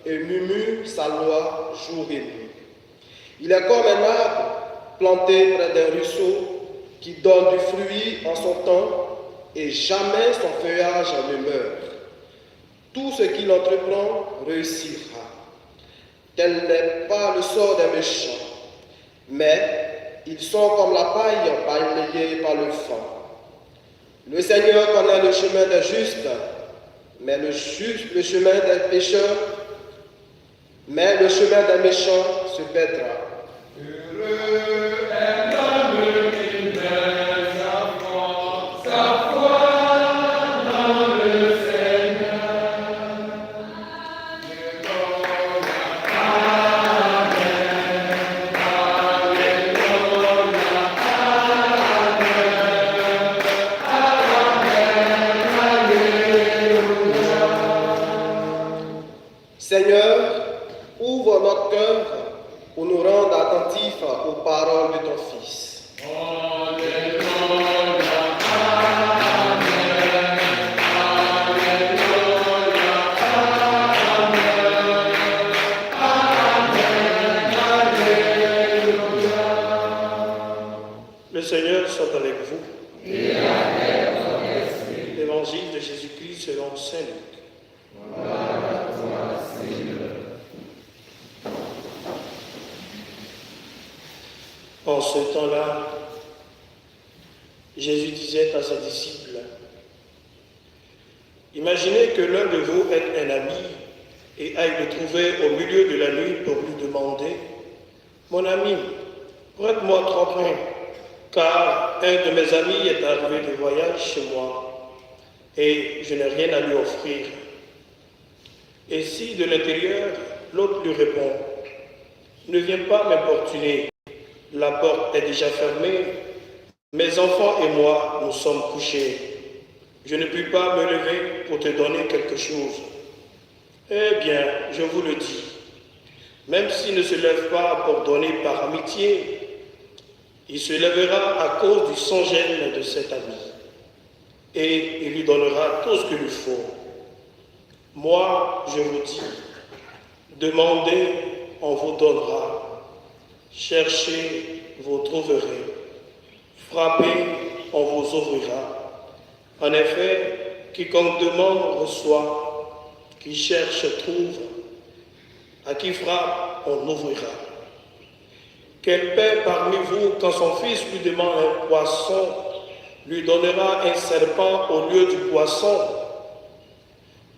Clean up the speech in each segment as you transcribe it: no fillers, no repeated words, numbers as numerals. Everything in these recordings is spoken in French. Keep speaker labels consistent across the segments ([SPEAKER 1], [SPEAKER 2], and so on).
[SPEAKER 1] et murmure sa loi jour et nuit. Il est comme un arbre planté près d'un ruisseau qui donne du fruit en son temps et jamais son feuillage ne meurt. Tout ce qu'il entreprend réussira. Tel n'est pas le sort des méchants, mais ils sont comme la paille balayée par le vent. Le Seigneur connaît le chemin des justes, mais le chemin des pécheurs, mais le chemin des méchants se perdra.
[SPEAKER 2] Heureux est l'homme qui met sa foi dans le Seigneur.
[SPEAKER 1] Seigneur, ouvre notre cœur pour nous rendre attentifs aux paroles de ton Fils.
[SPEAKER 3] Le Seigneur soit avec vous. Et avec ton esprit. Évangile de Jésus-Christ selon saint Luc. En ce temps-là, Jésus disait à ses disciples, « Imaginez que l'un de vous ait un ami et aille le trouver au milieu de la nuit pour lui demander, « Mon ami, prête-moi 3 pains, car un de mes amis est arrivé de voyage chez moi et je n'ai rien à lui offrir. » Et si de l'intérieur, l'autre lui répond, « Ne viens pas m'importuner. La porte est déjà fermée. Mes enfants et moi, nous sommes couchés. Je ne puis pas me lever pour te donner quelque chose. » Eh bien, je vous le dis, même s'il ne se lève pas pour donner par amitié, il se lèvera à cause du sans-gêne de cet ami. Et il lui donnera tout ce qu'il lui faut. Moi, je vous dis, demandez, on vous donnera. Cherchez, vous trouverez. Frappez, on vous ouvrira. En effet, quiconque demande reçoit, qui cherche trouve, à qui frappe, on ouvrira. Quel père parmi vous, quand son fils lui demande un poisson, lui donnera un serpent au lieu du poisson?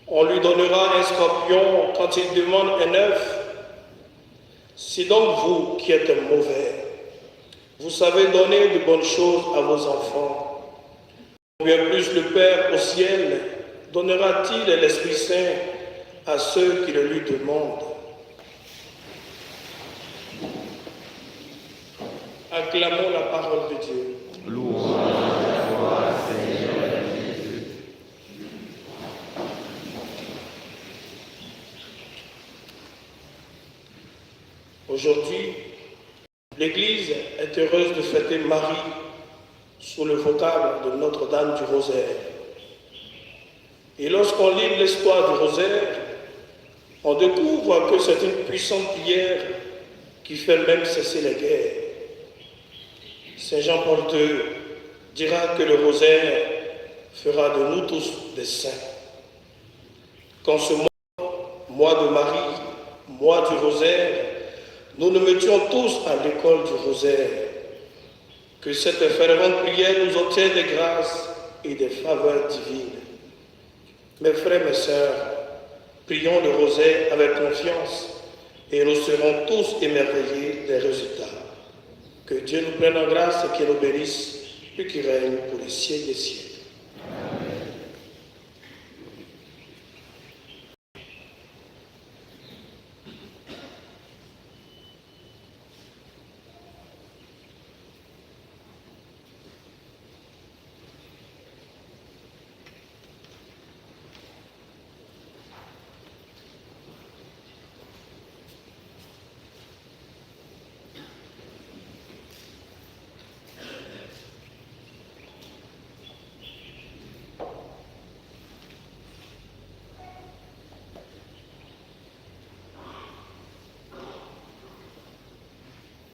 [SPEAKER 3] On lui donnera un scorpion quand il demande un œuf? Si donc vous, qui êtes mauvais, vous savez donner de bonnes choses à vos enfants, combien plus le Père au ciel donnera-t-il l'Esprit Saint à ceux qui le lui demandent? Acclamons la parole de Dieu.
[SPEAKER 2] Louange à toi, Seigneur Jésus.
[SPEAKER 3] Aujourd'hui, l'Église est heureuse de fêter Marie sous le vocable de Notre-Dame du Rosaire. Et lorsqu'on lit l'histoire du Rosaire, on découvre que c'est une puissante prière qui fait même cesser les guerres. Saint Jean-Paul II dira que le Rosaire fera de nous tous des saints. Qu'en ce mois de Marie, mois du Rosaire, nous nous mettions tous à l'école du Rosaire. Que cette fervente prière nous obtienne des grâces et des faveurs divines. Mes frères, mes sœurs, prions le Rosaire avec confiance et nous serons tous émerveillés des résultats. Que Dieu nous prenne en grâce et qu'il nous bénisse, lui qui règne pour les siècles des siècles.